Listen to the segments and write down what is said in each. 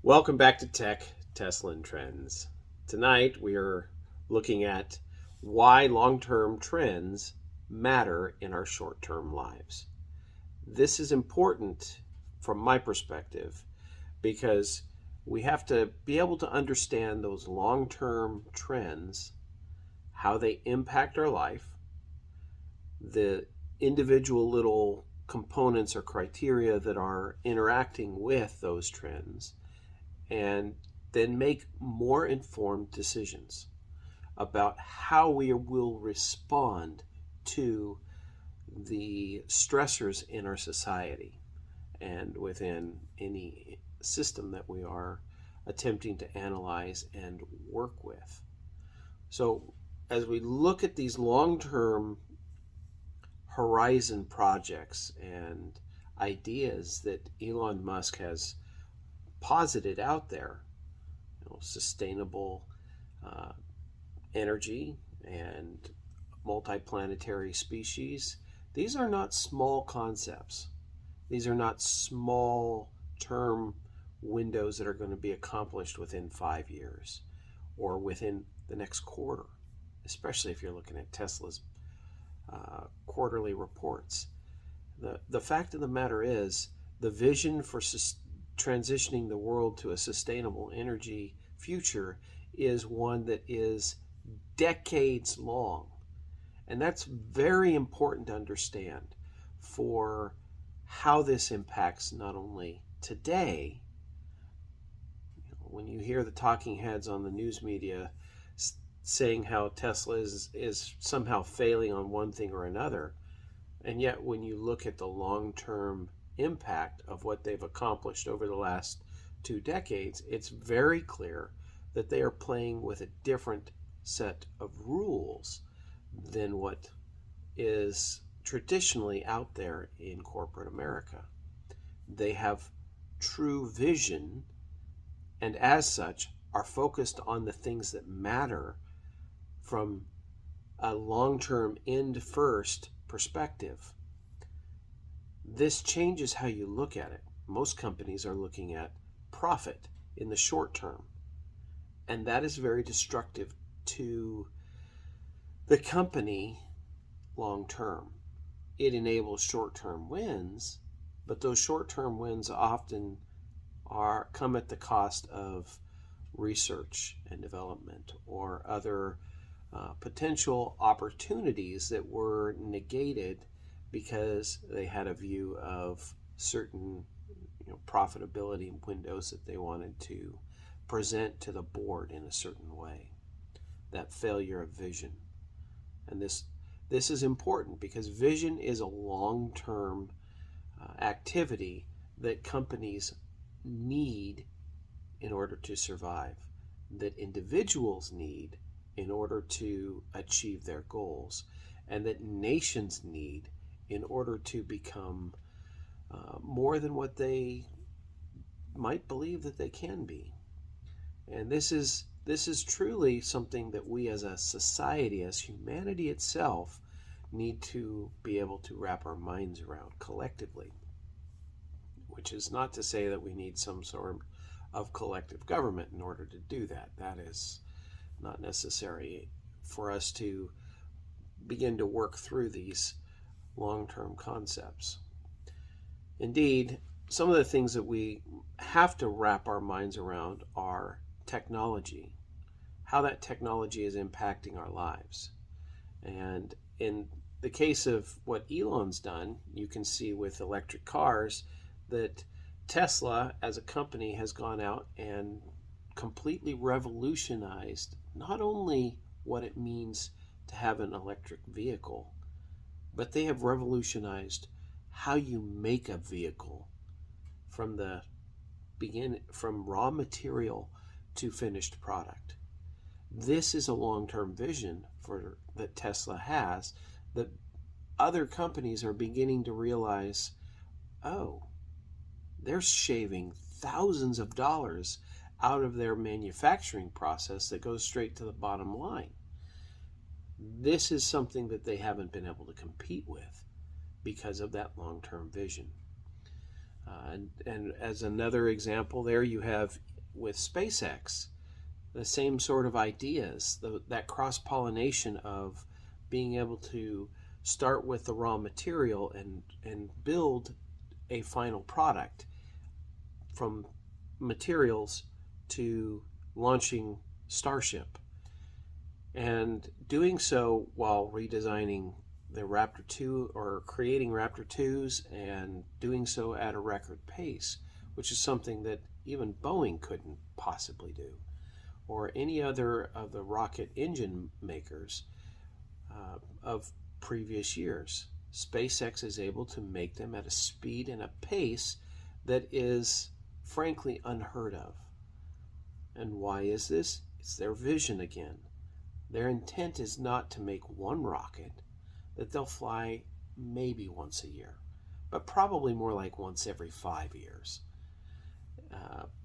Welcome back to Tech, Tesla, and Trends. Tonight we are looking at why long term trends matter in our short term lives. This is important from my perspective because we have to be able to understand those long term trends, how they impact our life, the individual little components or criteria that are interacting with those trends, and then make more informed decisions about how we will respond to the stressors in our society and within any system that we are attempting to analyze and work with. So, as we look at these long term horizon projects and ideas that Elon Musk has posited out there, sustainable uh, energy and multiplanetary species, these are not small concepts. These are not small term windows that are going to be accomplished within 5 years or within the next quarter, especially if you're looking at Tesla's quarterly reports. The fact of the matter is, the vision for transitioning the world to a sustainable energy future is one that is decades long. And that's very important to understand for how this impacts not only today. When you hear the talking heads on the news media saying how Tesla is somehow failing on one thing or another, and yet when you look at the long-term impact of what they've accomplished over the last 2 decades, it's very clear that they are playing with a different set of rules than what is traditionally out there in corporate America. They have true vision, and as such are focused on the things that matter from a long-term end first perspective. This changes how you look at it. Most companies are looking at profit in the short term, and that is very destructive to the company long term. It enables short term wins, but those short term wins often come at the cost of research and development or other potential opportunities that were negated because they had a view of certain profitability windows that they wanted to present to the board in a certain way. That failure of vision. And this is important because vision is a long-term activity that companies need in order to survive, that individuals need in order to achieve their goals, and that nations need in order to become more than what they might believe that they can be. And this is truly something that we as a society, as humanity itself, need to be able to wrap our minds around collectively. Which is not to say that we need some sort of collective government in order to do that. That is not necessary for us to begin to work through these long-term concepts. Indeed, some of the things that we have to wrap our minds around are technology, how that technology is impacting our lives. And in the case of what Elon's done, you can see with electric cars that Tesla as a company has gone out and completely revolutionized not only what it means to have an electric vehicle, but they have revolutionized how you make a vehicle from from raw material to finished product. This is a long-term vision that Tesla has, that other companies are beginning to realize, oh, they're shaving thousands of dollars out of their manufacturing process that goes straight to the bottom line. This is something that they haven't been able to compete with because of that long-term vision. And as another example there, you have with SpaceX, the same sort of ideas, that cross-pollination of being able to start with the raw material and build a final product from materials to launching Starship, and doing so while redesigning the Raptor 2 or creating Raptor 2s, and doing so at a record pace, which is something that even Boeing couldn't possibly do, or any other of the rocket engine makers of previous years. SpaceX is able to make them at a speed and a pace that is frankly unheard of. And why is this? It's their vision again. Their intent is not to make one rocket that they'll fly maybe once a year, but probably more like once every 5 years,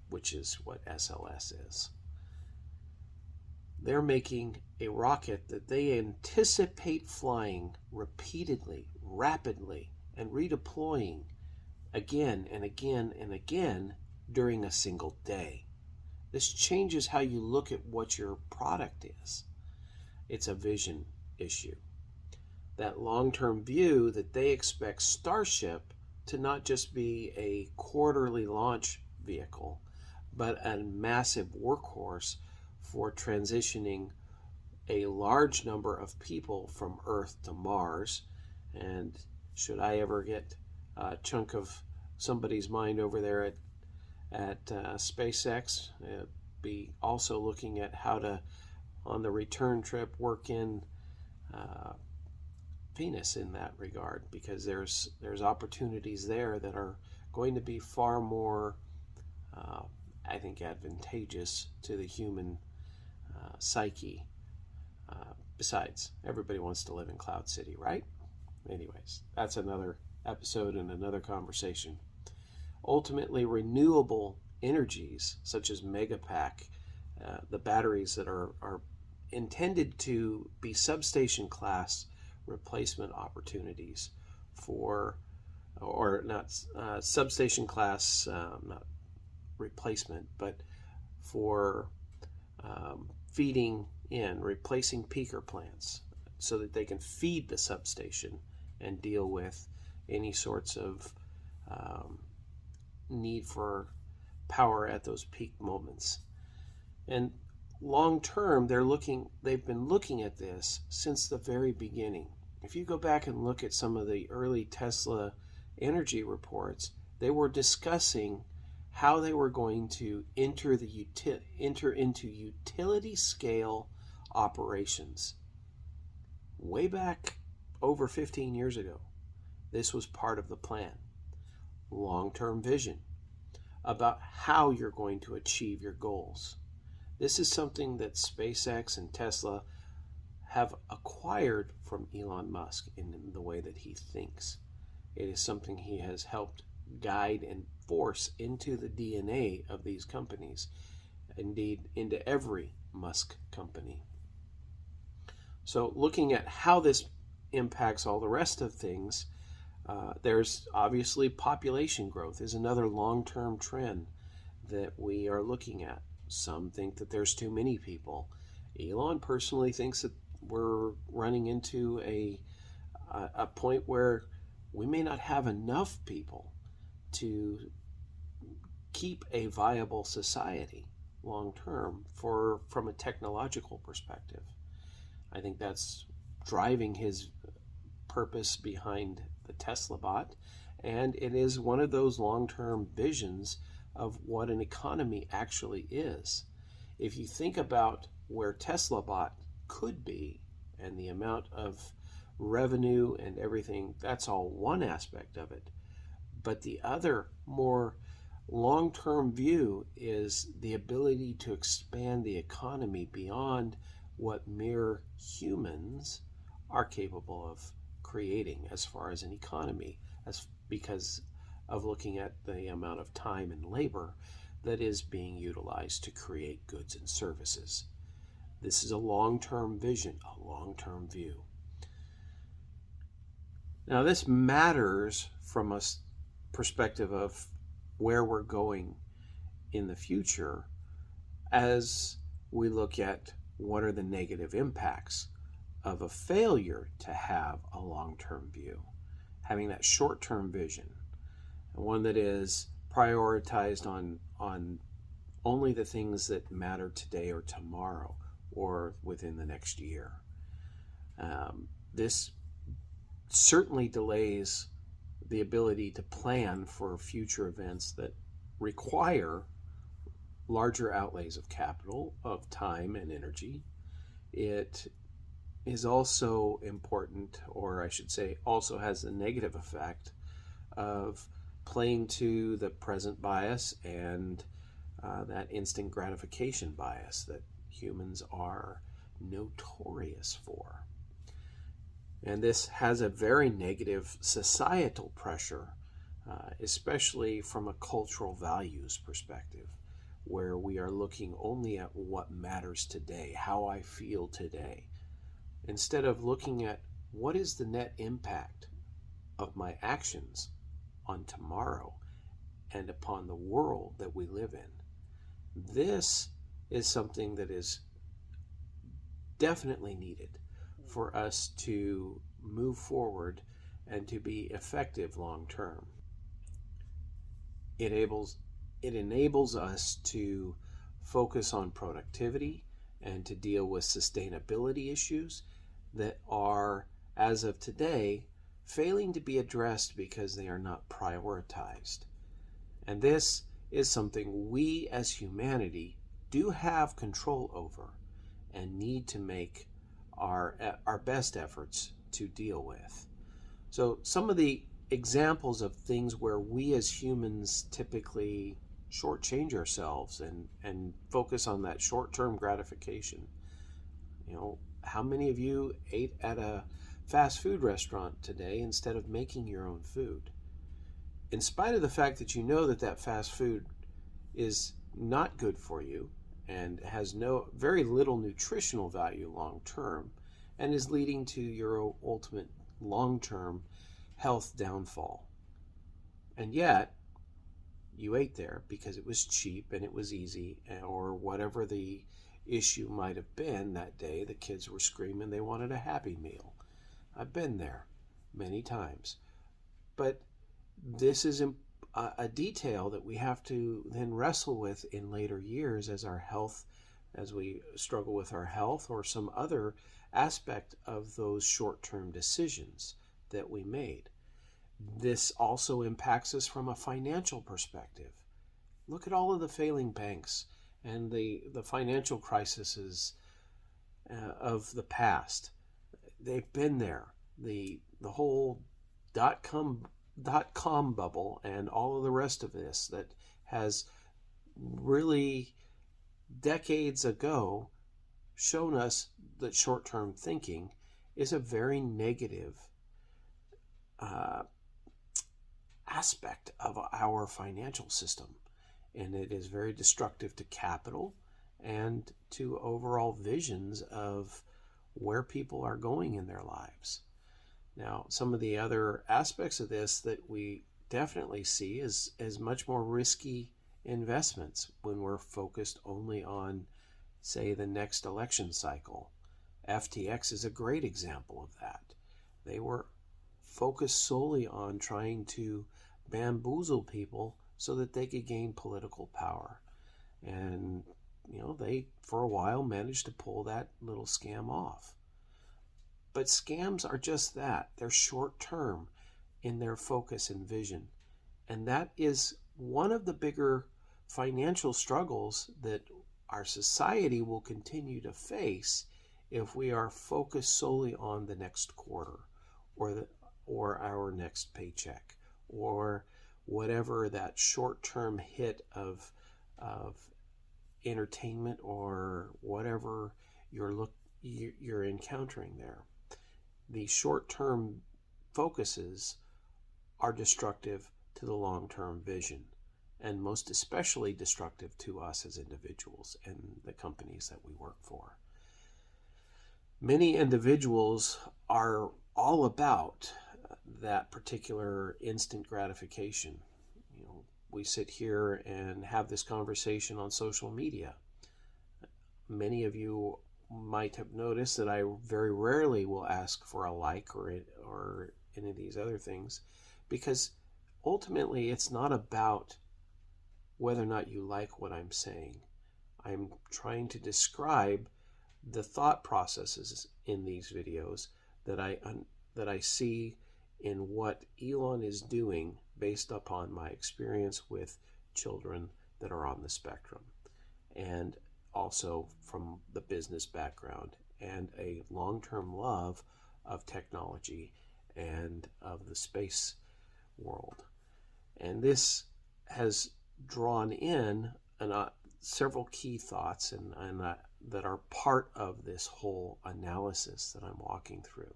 which is what SLS is. They're making a rocket that they anticipate flying repeatedly, rapidly, and redeploying again and again and again during a single day. This changes how you look at what your product is. It's a vision issue. That long-term view that they expect Starship to not just be a quarterly launch vehicle, but a massive workhorse for transitioning a large number of people from Earth to Mars. And should I ever get a chunk of somebody's mind over there at SpaceX, be also looking at how to, on the return trip, work in Venus in that regard, because there's opportunities there that are going to be far more, I think, advantageous to the human psyche. Besides, everybody wants to live in Cloud City, right? Anyways, that's another episode and another conversation. Ultimately, renewable energies such as Megapack, the batteries that are intended to be substation class replacement opportunities for, or not substation class, not replacement, but for feeding in, replacing peaker plants so that they can feed the substation and deal with any sorts of need for power at those peak moments. And long term, they've been looking at this since the very beginning. If you go back and look at some of the early Tesla energy reports, they were discussing how they were going to enter into utility scale operations. Way back over 15 years ago, this was part of the plan. Long-term vision about how you're going to achieve your goals. This is something that SpaceX and Tesla have acquired from Elon Musk in the way that he thinks. It is something he has helped guide and force into the DNA of these companies, indeed into every Musk company. So looking at how this impacts all the rest of things, there's obviously population growth is another long-term trend that we are looking at. Some think that there's too many people. Elon personally thinks that we're running into a point where we may not have enough people to keep a viable society long term from a technological perspective. I think that's driving his purpose behind the Tesla bot, and it is one of those long-term visions of what an economy actually is. If you think about where Tesla bot could be and the amount of revenue and everything, that's all one aspect of it. But the other more long-term view is the ability to expand the economy beyond what mere humans are capable of creating as far as an economy, because of looking at the amount of time and labor that is being utilized to create goods and services. This is a long-term vision, a long-term view. Now, this matters from a perspective of where we're going in the future, as we look at what are the negative impacts of a failure to have a long-term view, having that short-term vision, one that is prioritized on only the things that matter today or tomorrow or within the next year. This certainly delays the ability to plan for future events that require larger outlays of capital, of time and energy. It is also important, or I should say, also has a negative effect of playing to the present bias and that instant gratification bias that humans are notorious for. And this has a very negative societal pressure, especially from a cultural values perspective, where we are looking only at what matters today, how I feel today, instead of looking at what is the net impact of my actions on tomorrow and upon the world that we live in. This is something that is definitely needed for us to move forward and to be effective long term. It enables us to focus on productivity and to deal with sustainability issues that are, as of today, failing to be addressed because they are not prioritized. And this is something we as humanity do have control over and need to make our best efforts to deal with. So some of the examples of things where we as humans typically shortchange ourselves and focus on that short-term gratification. How many of you ate at a fast food restaurant today instead of making your own food? In spite of the fact that you know that fast food is not good for you and has very little nutritional value long term and is leading to your ultimate long term health downfall. And yet, you ate there because it was cheap and it was easy, or whatever the issue might have been that day. The kids were screaming they wanted a Happy Meal. I've been there many times. But this is a detail that we have to then wrestle with in later years as we struggle with our health or some other aspect of those short-term decisions that we made. This also impacts us from a financial perspective. Look at all of the failing banks and the financial crises of the past. They've been there. The whole dot-com bubble and all of the rest of this that has really decades ago shown us that short-term thinking is a very negative aspect of our financial system, and it is very destructive to capital and to overall visions of where people are going in their lives. Now, some of the other aspects of this that we definitely see is much more risky investments when we're focused only on, say, the next election cycle. FTX is a great example of that. They were focused solely on trying to bamboozle people so that they could gain political power. And, they, for a while, managed to pull that little scam off. But scams are just that. They're short-term in their focus and vision. And that is one of the bigger financial struggles that our society will continue to face if we are focused solely on the next quarter or our next paycheck or whatever that short-term hit of entertainment or whatever you're encountering there. The short-term focuses are destructive to the long-term vision, and most especially destructive to us as individuals and the companies that we work for. Many individuals are all about that particular instant gratification. We sit here and have this conversation on social media. Many of you might have noticed that I very rarely will ask for a like or any of these other things, because ultimately it's not about whether or not you like what I'm saying. I'm trying to describe the thought processes in these videos that I see in what Elon is doing based upon my experience with children that are on the spectrum, and also from the business background and a long-term love of technology and of the space world. And this has drawn in several key thoughts that are part of this whole analysis that I'm walking through.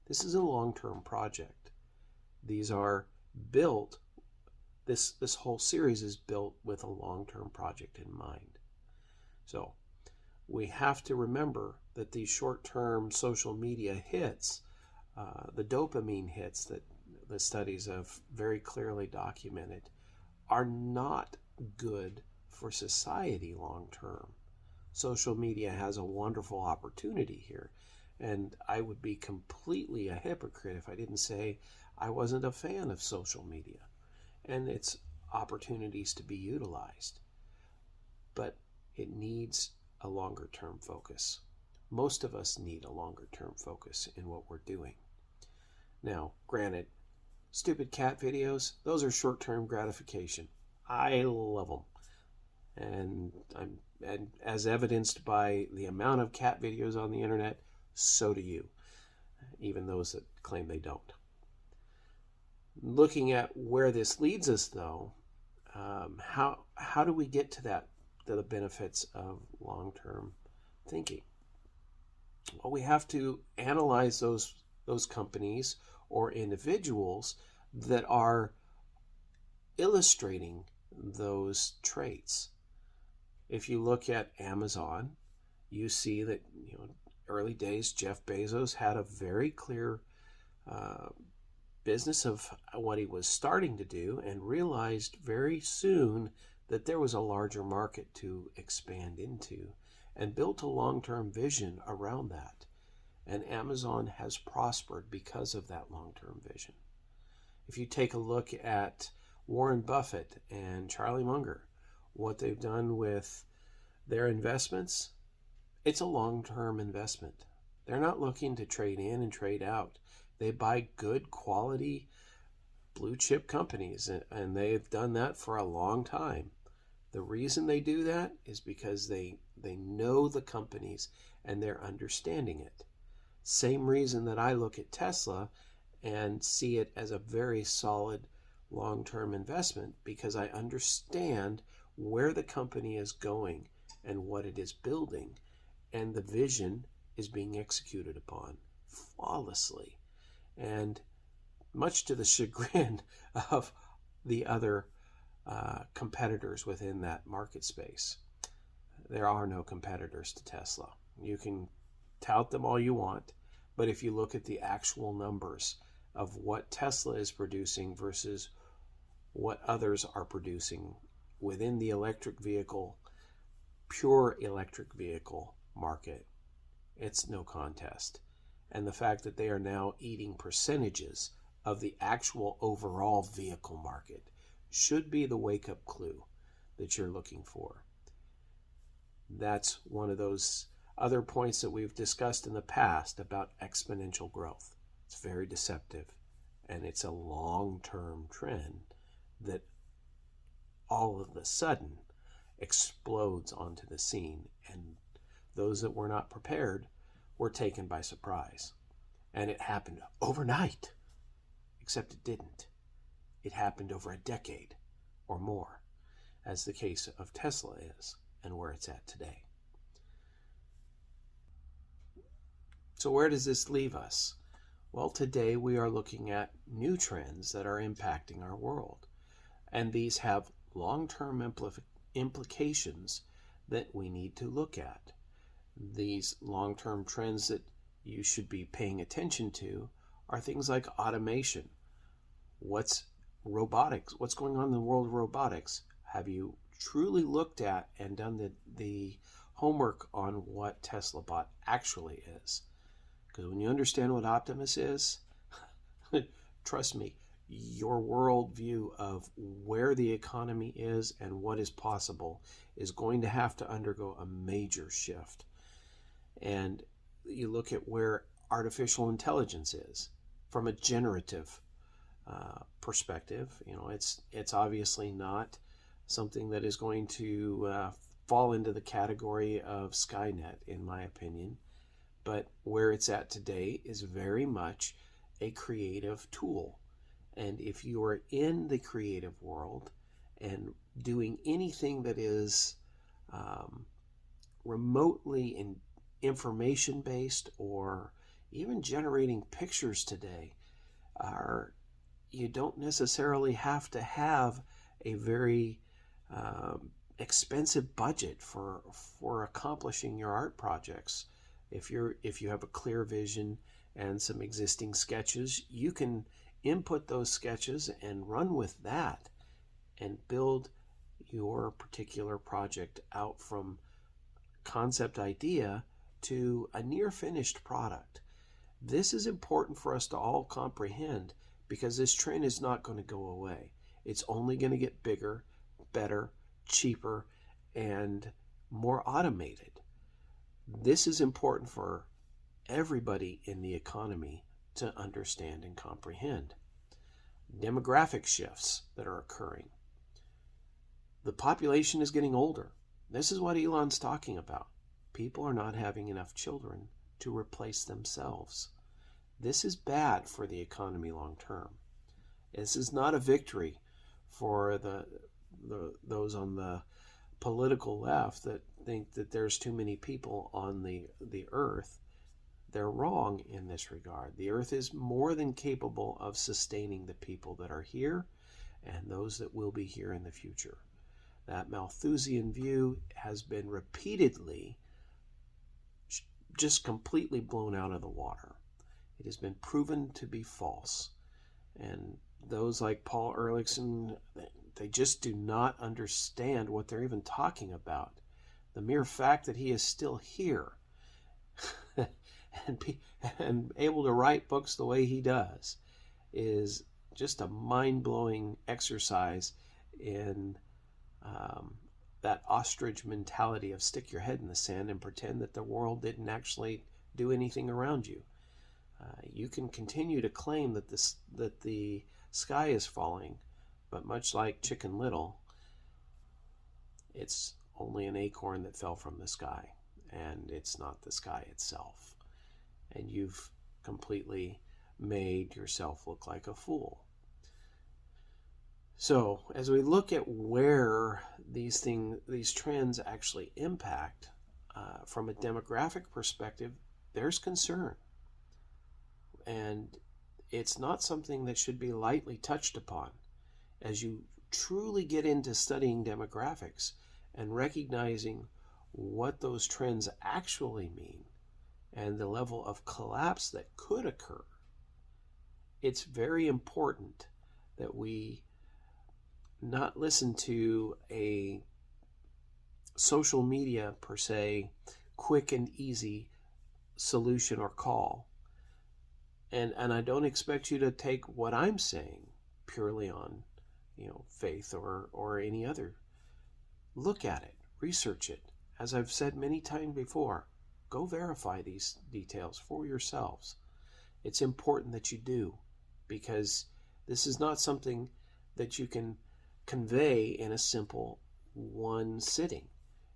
This is a long-term project. These are built, this whole series is built with a long-term project in mind. So we have to remember that these short-term social media hits, the dopamine hits that the studies have very clearly documented, are not good for society long-term. Social media has a wonderful opportunity here, and I would be completely a hypocrite if I didn't say I wasn't a fan of social media and its opportunities to be utilized. But it needs a longer term focus. Most of us need a longer term focus in what we're doing. Now, granted, stupid cat videos, those are short term gratification. I love them. And as evidenced by the amount of cat videos on the internet, so do you, even those that claim they don't. Looking at where this leads us, though, how do we get to the benefits of long-term thinking? Well, we have to analyze those companies or individuals that are illustrating those traits. If you look at Amazon, you see that early days Jeff Bezos had a very clear business of what he was starting to do, and realized very soon that there was a larger market to expand into, and built a long-term vision around that. And Amazon has prospered because of that long-term vision. If you take a look at Warren Buffett and Charlie Munger, what they've done with their investments, it's a long-term investment. They're not looking to trade in and trade out. They buy good quality blue chip companies, and they've done that for a long time. The reason they do that is because they know the companies and they're understanding it. Same reason that I look at Tesla and see it as a very solid long-term investment, because I understand where the company is going and what it is building, and the vision is being executed upon flawlessly, and much to the chagrin of the other competitors within that market space. There are no competitors to Tesla. You can tout them all you want, but if you look at the actual numbers of what Tesla is producing versus what others are producing within the pure electric vehicle market, it's no contest. And the fact that they are now eating percentages of the actual overall vehicle market should be the wake-up clue that you're looking for. That's one of those other points that we've discussed in the past about exponential growth. It's very deceptive, and it's a long-term trend that all of a sudden explodes onto the scene, and those that were not prepared were taken by surprise. And it happened overnight, except it didn't. It happened over a decade or more, as the case of Tesla is, and where it's at today. So where does this leave us? Well, today we are looking at new trends that are impacting our world, and these have long-term implications that we need to look at. These long-term trends that you should be paying attention to are things like automation. What's robotics? What's going on in the world of robotics? Have you truly looked at and done the homework on what Tesla bot actually is. Because when you understand what Optimus is, trust me, your worldview of where the economy is and what is possible is going to have to undergo a major shift. And you look at where artificial intelligence is from a generative perspective. It's obviously not something that is going to fall into the category of Skynet, in my opinion. But where it's at today is very much a creative tool. And if you are in the creative world and doing anything that is remotely information based, or even generating pictures today, you don't necessarily have to have a very expensive budget for accomplishing your art projects. If you have a clear vision and some existing sketches, you can input those sketches and run with that and build your particular project out from concept idea to a near finished product. This is important for us to all comprehend, because this trend is not going to go away. It's only going to get bigger, better, cheaper, and more automated. This is important for everybody in the economy to understand and comprehend. Demographic shifts that are occurring. The population is getting older. This is what Elon's talking about. People are not having enough children to replace themselves. This is bad for the economy long term. This is not a victory for those on the political left that think that there's too many people on the earth. They're wrong in this regard. The earth is more than capable of sustaining the people that are here and those that will be here in the future. That Malthusian view has been repeatedly just completely blown out of the water. It has been proven to be false. And those like Paul Ehrlichson, they just do not understand what they're even talking about. The mere fact that he is still here and able to write books the way he does is just a mind-blowing exercise in that ostrich mentality of stick your head in the sand and pretend that the world didn't actually do anything around you. You can continue to claim that the sky is falling, but much like Chicken Little, it's only an acorn that fell from the sky, and it's not the sky itself. And you've completely made yourself look like a fool. So, as we look at where these trends actually impact, from a demographic perspective, there's concern. And it's not something that should be lightly touched upon. As you truly get into studying demographics and recognizing what those trends actually mean and the level of collapse that could occur, it's very important that we not listen to a social media, per se, quick and easy solution or call. And I don't expect you to take what I'm saying purely on, faith or any other. Look at it, research it. As I've said many times before, go verify these details for yourselves. It's important that you do, because this is not something that you can convey in a simple one sitting.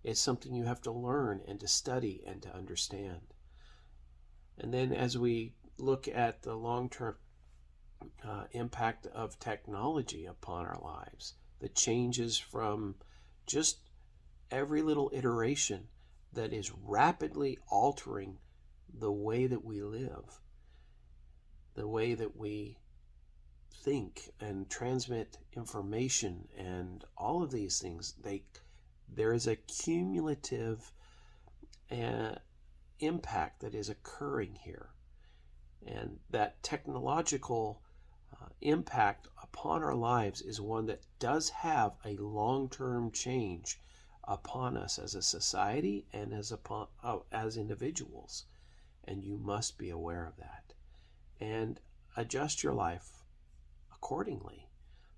It's something you have to learn and to study and to understand. And then as we look at the long-term impact of technology upon our lives, the changes from just every little iteration that is rapidly altering the way that we live, the way that we think and transmit information, and all of these things, there is a cumulative impact that is occurring here. And that technological impact upon our lives is one that does have a long-term change upon us as a society and as individuals. And you must be aware of that and adjust your life accordingly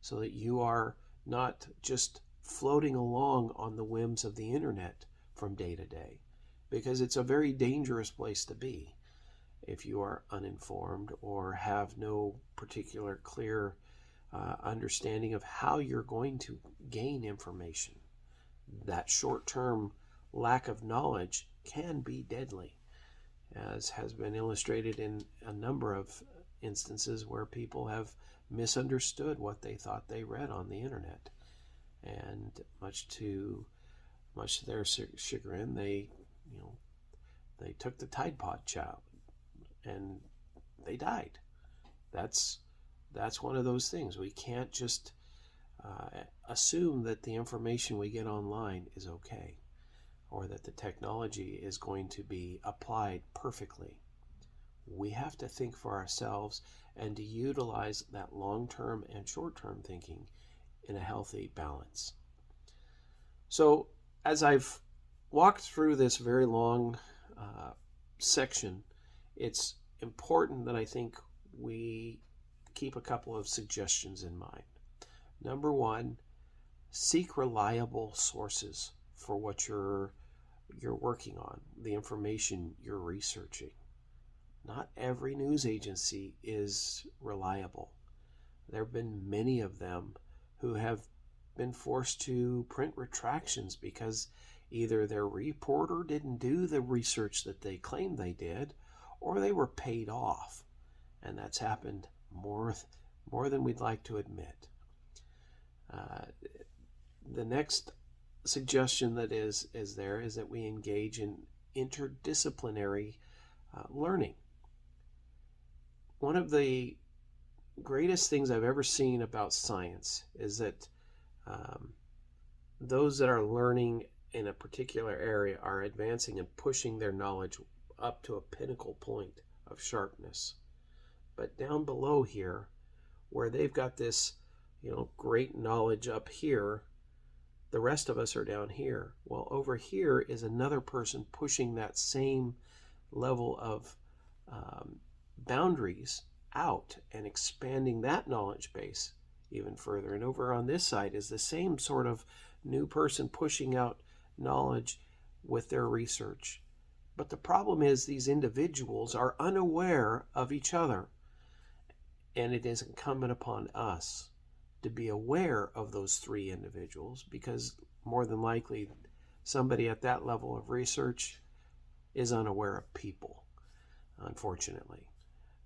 so that you are not just floating along on the whims of the internet from day to day, because it's a very dangerous place to be if you are uninformed or have no particular clear understanding of how you're going to gain information. That short-term lack of knowledge can be deadly, as has been illustrated in a number of instances where people have misunderstood what they thought they read on the internet, and much to their chagrin, they took the Tide Pod chow and they died. That's one of those things. We can't just assume that the information we get online is okay, or that the technology is going to be applied perfectly. We have to think for ourselves and to utilize that long-term and short-term thinking in a healthy balance. So as I've walked through this very long section, it's important that I think we keep a couple of suggestions in mind. Number one, seek reliable sources for what you're working on, the information you're researching. Not every news agency is reliable. There have been many of them who have been forced to print retractions because either their reporter didn't do the research that they claimed they did, or they were paid off. And that's happened more than we'd like to admit. The next suggestion that is that we engage in interdisciplinary learning. One of the greatest things I've ever seen about science is that those that are learning in a particular area are advancing and pushing their knowledge up to a pinnacle point of sharpness. But down below here, where they've got this, great knowledge up here, the rest of us are down here. Well, over here is another person pushing that same level of boundaries out and expanding that knowledge base even further. And over on this side is the same sort of new person pushing out knowledge with their research. But the problem is these individuals are unaware of each other. And it is incumbent upon us to be aware of those three individuals, because more than likely somebody at that level of research is unaware of people, unfortunately.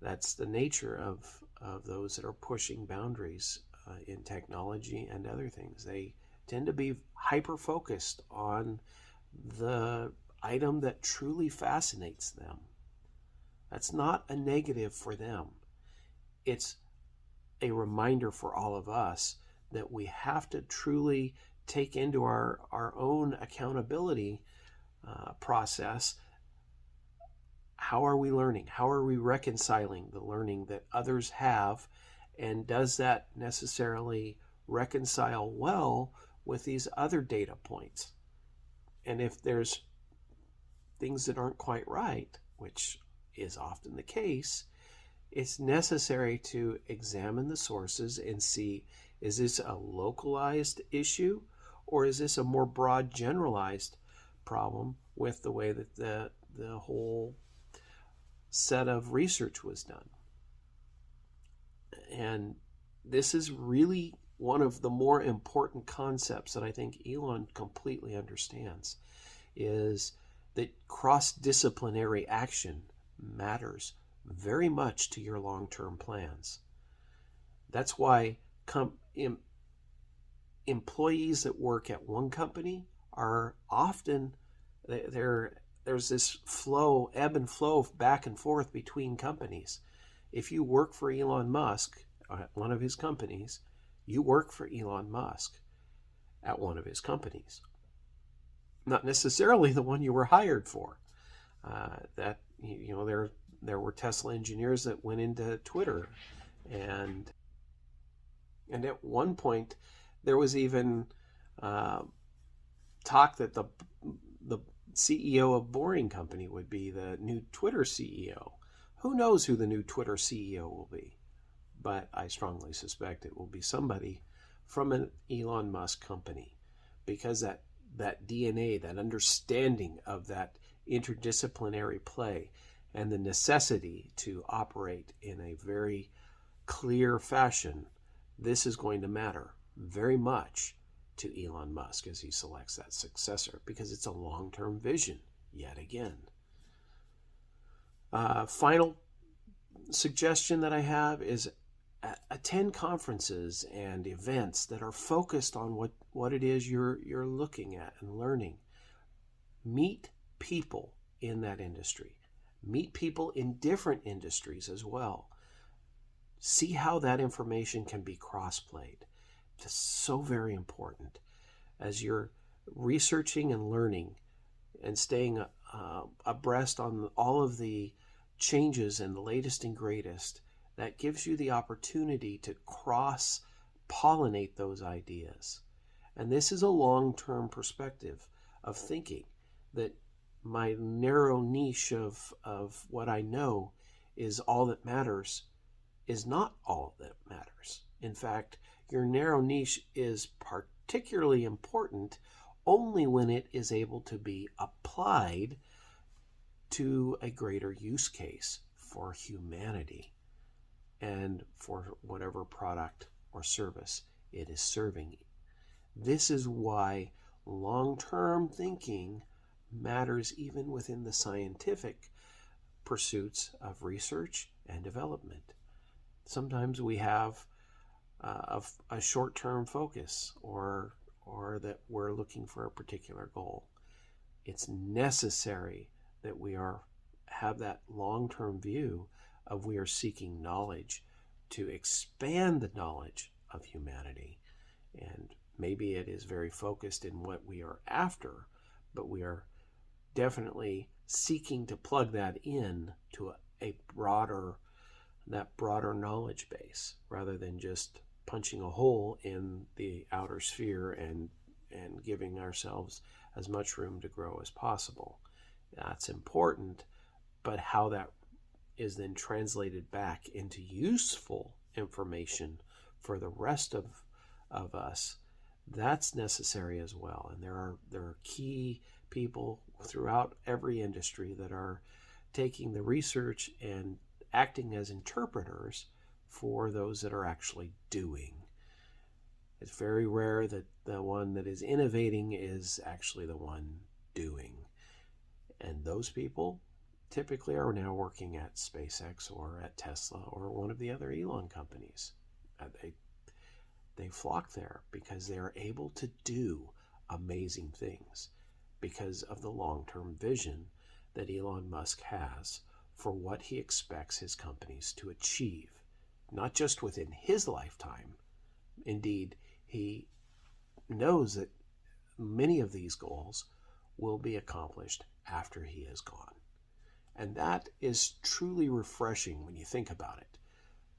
That's the nature of those that are pushing boundaries in technology and other things. They tend to be hyper-focused on the item that truly fascinates them. That's not a negative for them. It's a reminder for all of us that we have to truly take into our own accountability process. How are we learning? How are we reconciling the learning that others have? And does that necessarily reconcile well with these other data points? And if there's things that aren't quite right, which is often the case, it's necessary to examine the sources and see, is this a localized issue, or is this a more broad generalized problem with the way that the whole set of research was done? And this is really one of the more important concepts that I think Elon completely understands, is that cross-disciplinary action matters very much to your long-term plans. That's why employees that work at one company are often, there's this flow, ebb and flow back and forth between companies. If you work for Elon Musk at one of his companies, you work for Elon Musk at one of his companies. Not necessarily the one you were hired for. There were Tesla engineers that went into Twitter, and at one point there was even talk that the CEO of Boring Company would be the new Twitter CEO. Who knows who the new Twitter CEO will be? But I strongly suspect it will be somebody from an Elon Musk company, because that DNA, that understanding of that interdisciplinary play and the necessity to operate in a very clear fashion, this is going to matter very much to Elon Musk as he selects that successor, because it's a long-term vision yet again. Final suggestion that I have is attend conferences and events that are focused on what it is you're looking at and learning. Meet people in that industry. Meet people in different industries as well. See how that information can be cross-played. It's so very important as you're researching and learning and staying abreast on all of the changes and the latest and greatest. That gives you the opportunity to cross-pollinate those ideas. And this is a long-term perspective of thinking, that my narrow niche of what I know is all that matters is not all that matters. In fact, your narrow niche is particularly important only when it is able to be applied to a greater use case for humanity and for whatever product or service it is serving. This is why long-term thinking matters even within the scientific pursuits of research and development. Sometimes we have a short-term focus or that we're looking for a particular goal. It's necessary that we have that long-term view of we are seeking knowledge to expand the knowledge of humanity. And maybe it is very focused in what we are after, but we are definitely seeking to plug that in to a broader knowledge base, rather than just punching a hole in the outer sphere and giving ourselves as much room to grow as possible. That's important, but how that is then translated back into useful information for the rest of us, that's necessary as well. And there are key people throughout every industry that are taking the research and acting as interpreters for those that are actually doing. It's very rare that the one that is innovating is actually the one doing. And those people typically are now working at SpaceX or at Tesla or one of the other Elon companies. They flock there because they are able to do amazing things because of the long-term vision that Elon Musk has for what he expects his companies to achieve, not just within his lifetime. Indeed, he knows that many of these goals will be accomplished after he is gone. And that is truly refreshing when you think about it,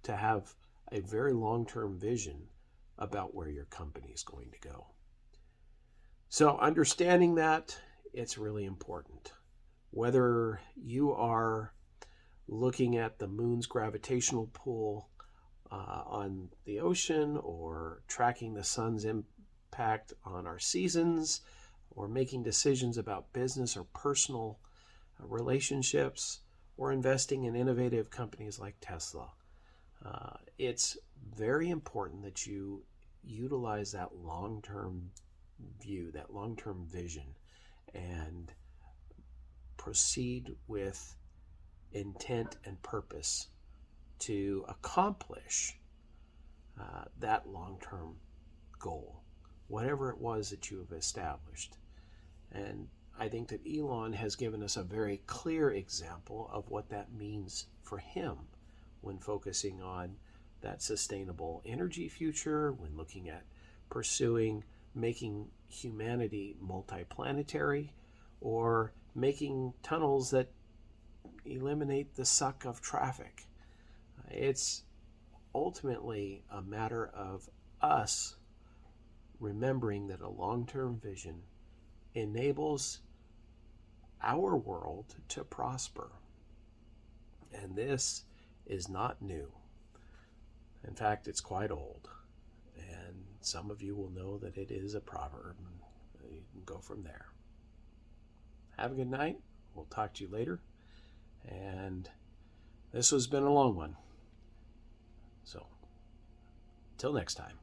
to have a very long-term vision about where your company is going to go. So understanding that, it's really important. Whether you are looking at the moon's gravitational pull on the ocean, or tracking the sun's impact on our seasons, or making decisions about business or personal relationships, or investing in innovative companies like Tesla, it's very important that you utilize that long-term view, that long-term vision, and proceed with intent and purpose to accomplish that long-term goal, whatever it was that you have established. And I think that Elon has given us a very clear example of what that means for him when focusing on that sustainable energy future, when looking at pursuing making humanity multiplanetary, or making tunnels that eliminate the suck of traffic. It's ultimately a matter of us remembering that a long-term vision enables our world to prosper. And this is not new. In fact, it's quite old. And some of you will know that it is a proverb. And you can go from there. Have a good night. We'll talk to you later. And this has been a long one. So, till next time.